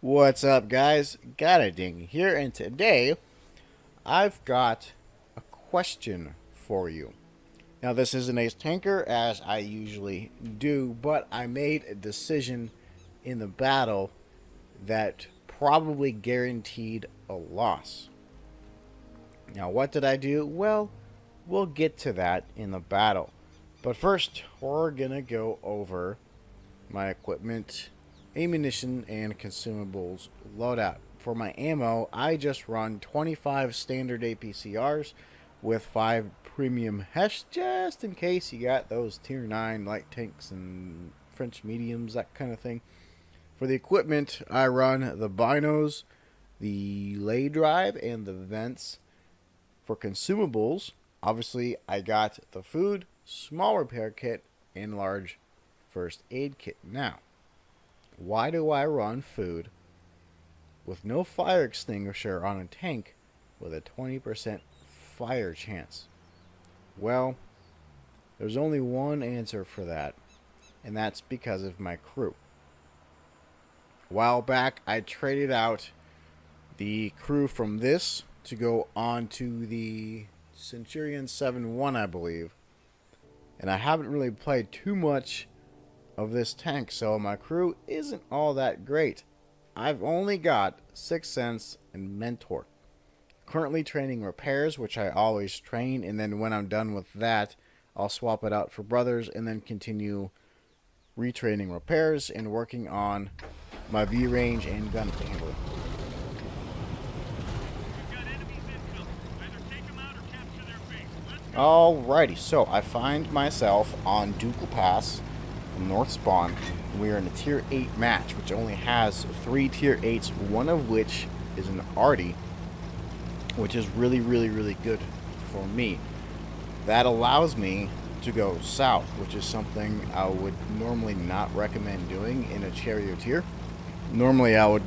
What's up, guys? Got a ding here, and today I've got a question for you. Now, this isn't a tanker as I usually do, but I made a decision in the battle that probably guaranteed a loss. Now, what did I do? Well, we'll get to that in the battle. But first, we're gonna go over my equipment, ammunition, and consumables loadout. For my ammo, I just run 25 standard APCRs with 5 premium HESH just in case you got those tier 9 light tanks and French mediums, that kind of thing. For the equipment, I run the binos, the lay drive, and the vents. For consumables, obviously I got the food, small repair kit, and large first aid kit. Now, why do I run food with no fire extinguisher on a tank with a 20% fire chance? Well, there's only one answer for that, and that's because of my crew. A while back, I traded out the crew from this to go on to the Centurion 7-1, I believe. And I haven't really played too much of this tank, so my crew isn't all that great. I've only got 6th Sense and Mentor. Currently training repairs, which I always train, and then when I'm done with that, I'll swap it out for brothers and then continue retraining repairs and working on my V range and gun handle. Alrighty, so I find myself on Ducal Pass from North Spawn. We are in a tier 8 match, which only has 3 tier 8s, one of which is an Arty, which is really good for me. That allows me to go south, which is something I would normally not recommend doing in a charioteer. Normally I would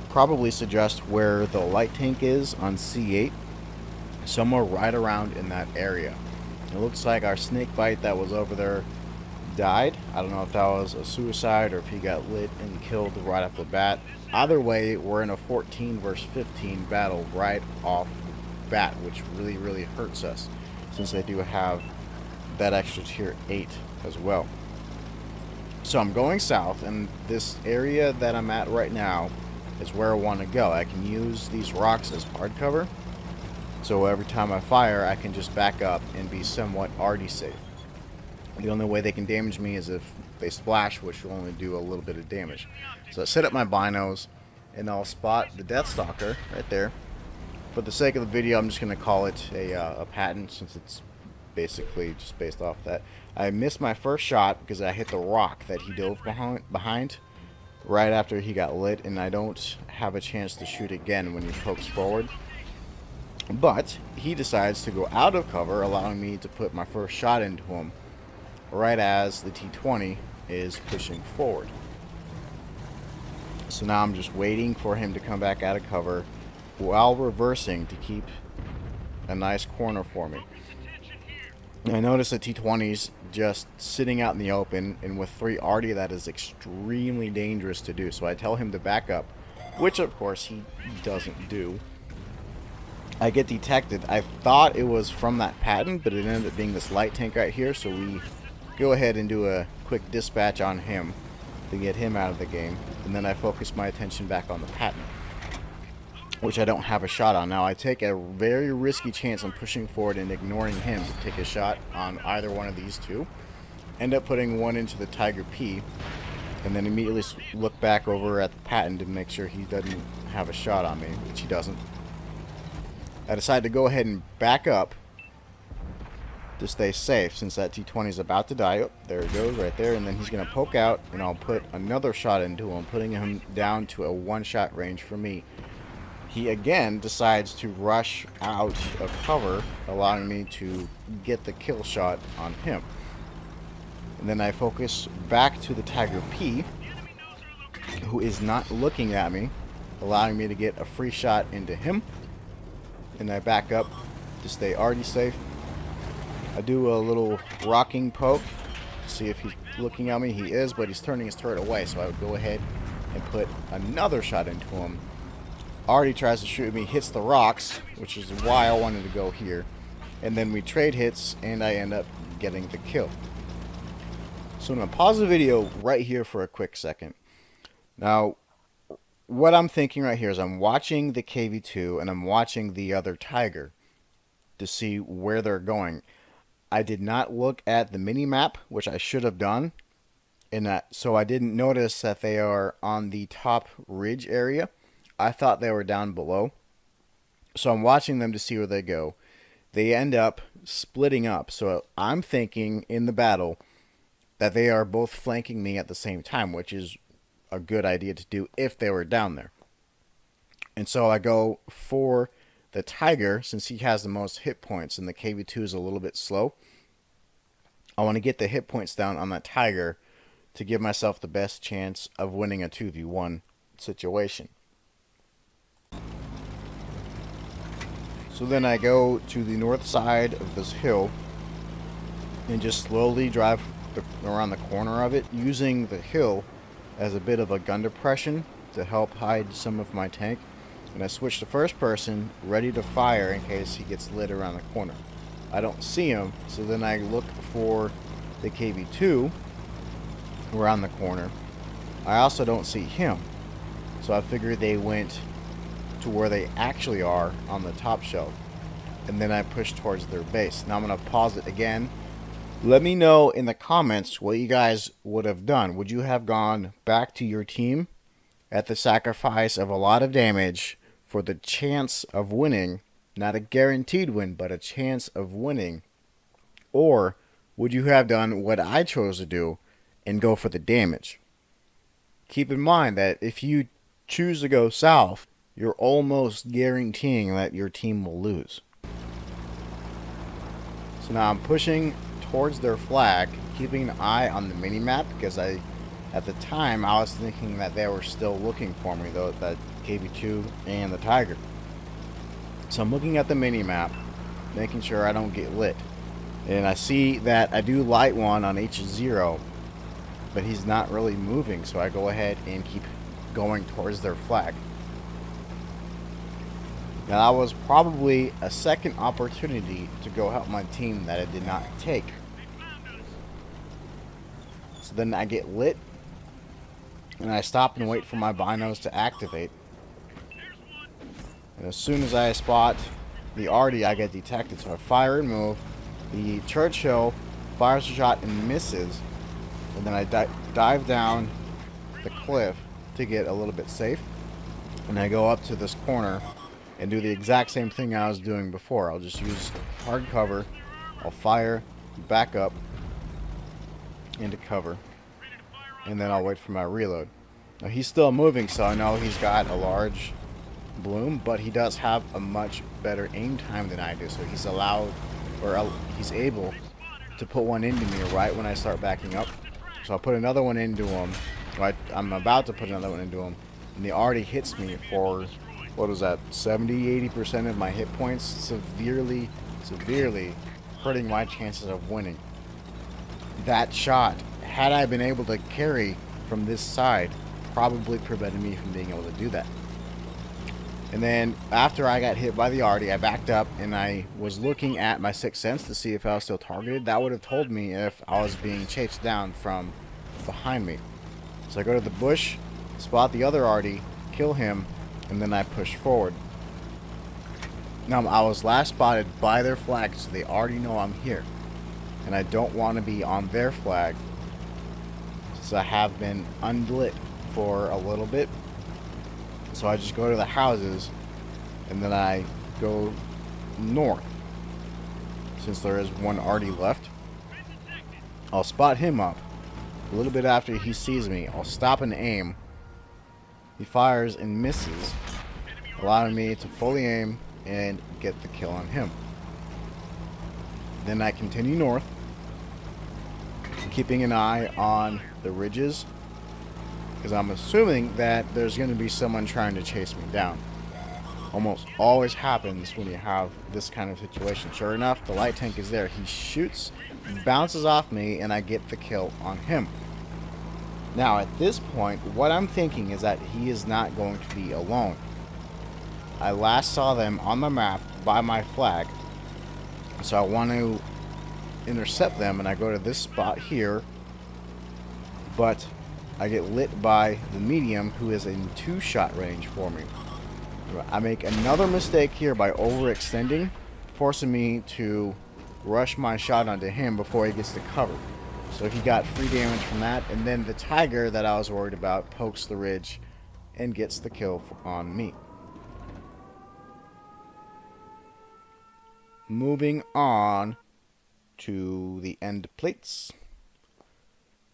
probably suggest where the light tank is on C8, somewhere right around in that area. It looks like our snake bite that was over there died. I don't know if that was a suicide or if he got lit and killed right off the bat. Either way, we're in a 14 versus 15 battle right off the bat, which really hurts us since they do have that extra tier 8 as well. So I'm going south, and this area that I'm at right now is where I want to go. I can use these rocks as hard cover, so every time I fire I can just back up and be somewhat already safe. The only way they can damage me is if they splash, which will only do a little bit of damage. So I set up my binos, and I'll spot the Deathstalker right there. For the sake of the video, I'm just going to call it a patent, since it's basically just based off that. I missed my first shot because I hit the rock that he dove behind right after he got lit, and I don't have a chance to shoot again when he pokes forward. But he decides to go out of cover, allowing me to put my first shot into him right as the T-20 is pushing forward. So now I'm just waiting for him to come back out of cover while reversing to keep a nice corner for me. And I notice the T-20's just sitting out in the open, and with 3 Arty that is extremely dangerous to do. So I tell him to back up, which of course he doesn't do. I get detected. I thought it was from that patent, but it ended up being this light tank right here, so we go ahead and do a quick dispatch on him to get him out of the game, and then I focus my attention back on the patent, which I don't have a shot on. Now I take a very risky chance on pushing forward and ignoring him to take a shot on either one of these two. End up putting one into the Tiger P, and then immediately look back over at the patent to make sure he doesn't have a shot on me, which he doesn't. I decide to go ahead and back up to stay safe, since that T-20 is about to die. Oh, there it goes right there, and then he's going to poke out, and I'll put another shot into him, putting him down to a 1-shot range for me. He again decides to rush out of cover, allowing me to get the kill shot on him. And then I focus back to the Tiger P, who is not looking at me, allowing me to get a free shot into him. And I back up to stay already safe. I do a little rocking poke to see if he's looking at me. He is, but he's turning his turret away, so I would go ahead and put another shot into him. Artie tries to shoot me, hits the rocks, which is why I wanted to go here. And then we trade hits, and I end up getting the kill. So I'm going to pause the video right here for a quick second. Now, what I'm thinking right here is I'm watching the KV2 and I'm watching the other Tiger to see where they're going. I did not look at the mini-map, which I should have done. So I didn't notice that they are on the top ridge area. I thought they were down below. So I'm watching them to see where they go. They end up splitting up. So I'm thinking in the battle that they are both flanking me at the same time, which is a good idea to do if they were down there. And so I go for the Tiger, since he has the most hit points and the KV2 is a little bit slow. I want to get the hit points down on that Tiger to give myself the best chance of winning a 2v1 situation. So then I go to the north side of this hill and just slowly drive around the corner of it, using the hill as a bit of a gun depression to help hide some of my tank. And I switch to first person, ready to fire in case he gets lit around the corner. I don't see him, so then I look for the KV2 around the corner. I also don't see him, so I figure they went to where they actually are on the top shelf, and then I push towards their base. Now I'm going to pause it again. Let me know in the comments what you guys would have done. Would you have gone back to your team at the sacrifice of a lot of damage for the chance of winning, not a guaranteed win, but a chance of winning? Or would you have done what I chose to do and go for the damage? Keep in mind that if you choose to go south, you're almost guaranteeing that your team will lose. So now I'm pushing towards their flag, keeping an eye on the mini-map, because at the time I was thinking that they were still looking for me, though, that KV2 and the Tiger. So I'm looking at the mini-map, making sure I don't get lit. And I see that I do light one on H0, but he's not really moving, so I go ahead and keep going towards their flag. Now that was probably a second opportunity to go help my team that I did not take. So then I get lit, and I stop and wait for my binos to activate. And as soon as I spot the Artie, I get detected, so I fire and move. The Churchill fires a shot and misses, and then I dive down the cliff to get a little bit safe. And I go up to this corner and do the exact same thing I was doing before. I'll just use hard cover. I'll fire, back up into cover, and then I'll wait for my reload. Now he's still moving, so I know he's got a large bloom, but he does have a much better aim time than I do, so he's he's able to put one into me right when I start backing up. So I'll put another one into him. I'm about to put another one into him, and he already hits me for, what was that, 70-80% of my hit points, severely hurting my chances of winning. That shot, had I been able to carry from this side, probably prevented me from being able to do that. And then after I got hit by the Artie, I backed up and I was looking at my sixth sense to see if I was still targeted. That would have told me if I was being chased down from behind me. So I go to the bush, spot the other Artie, kill him, and then I push forward. Now I was last spotted by their flag, so they already know I'm here. And I don't want to be on their flag, since I have been unlit for a little bit. So I just go to the houses, and then I go north. Since there is one Artie left, I'll spot him up. A little bit after he sees me, I'll stop and aim. He fires and misses, allowing me to fully aim and get the kill on him. Then I continue north, keeping an eye on the ridges, because I'm assuming that there's going to be someone trying to chase me down. Almost always happens when you have this kind of situation. Sure enough, the light tank is there. He shoots, bounces off me, and I get the kill on him. Now at this point, what I'm thinking is that he is not going to be alone. I last saw them on the map by my flag, so I want to intercept them, and I go to this spot here, but I get lit by the medium, who is in 2-shot range for me. I make another mistake here by overextending, forcing me to rush my shot onto him before he gets to cover. So he got free damage from that, and then the tiger that I was worried about pokes the ridge and gets the kill on me. Moving on to the end plates.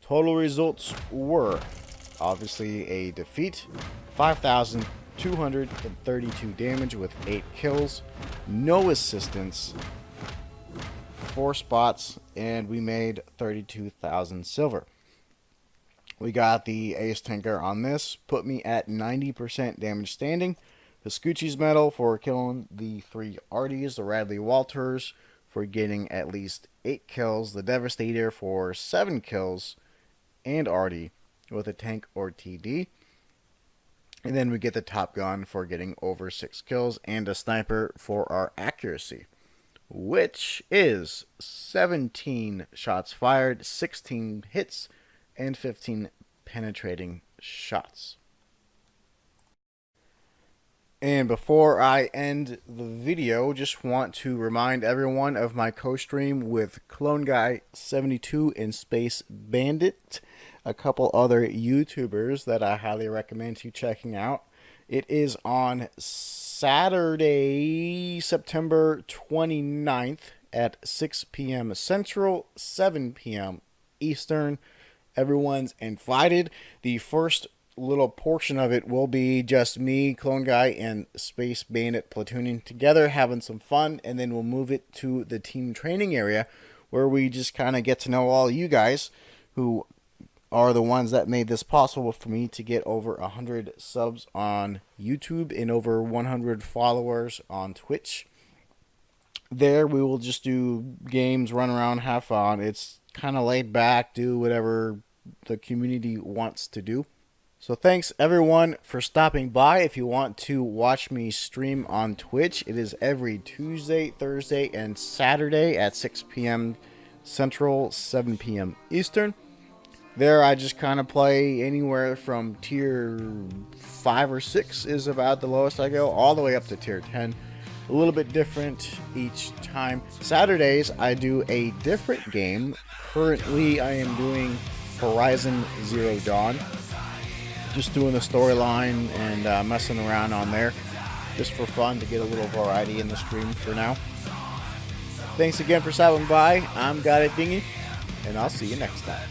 Total results were obviously a defeat, 5,232 damage with 8 kills, no assistance, 4 spots, and we made 32,000 silver. We got the ace tanker on this, put me at 90% damage standing. The Scoochie's medal for killing the 3 Arties, the Radley Walters for getting at least 8 kills, the Devastator for 7 kills, and Artie with a tank or TD. And then we get the Top Gun for getting over 6 kills, and a Sniper for our accuracy, which is 17 shots fired, 16 hits, and 15 penetrating shots. And before I end the video, just want to remind everyone of my co-stream with Clone Guy 72 and SpaceBANDIT, a couple other YouTubers that I highly recommend you checking out. It is on Saturday, September 29th at 6 p.m. Central, 7 p.m. Eastern. Everyone's invited. The first little portion of it will be just me, Clone Guy, and SpaceBANDIT platooning together, having some fun, and then we'll move it to the team training area where we just kind of get to know all you guys who are the ones that made this possible for me to get over 100 subs on YouTube and over 100 followers on Twitch. There we will just do games, run around, have fun. It's kind of laid back, do whatever the community wants to do. So thanks everyone for stopping by. If you want to watch me stream on Twitch, it is every Tuesday, Thursday, and Saturday at 6 p.m. Central, 7 p.m. Eastern. There I just kind of play anywhere from tier 5 or 6 is about the lowest I go, all the way up to tier 10. A little bit different each time. Saturdays I do a different game. Currently I am doing Horizon Zero Dawn. Just doing the storyline and messing around on there, just for fun, to get a little variety in the stream for now. Thanks again for stopping by. I'm Got It Dingy, and I'll see you next time.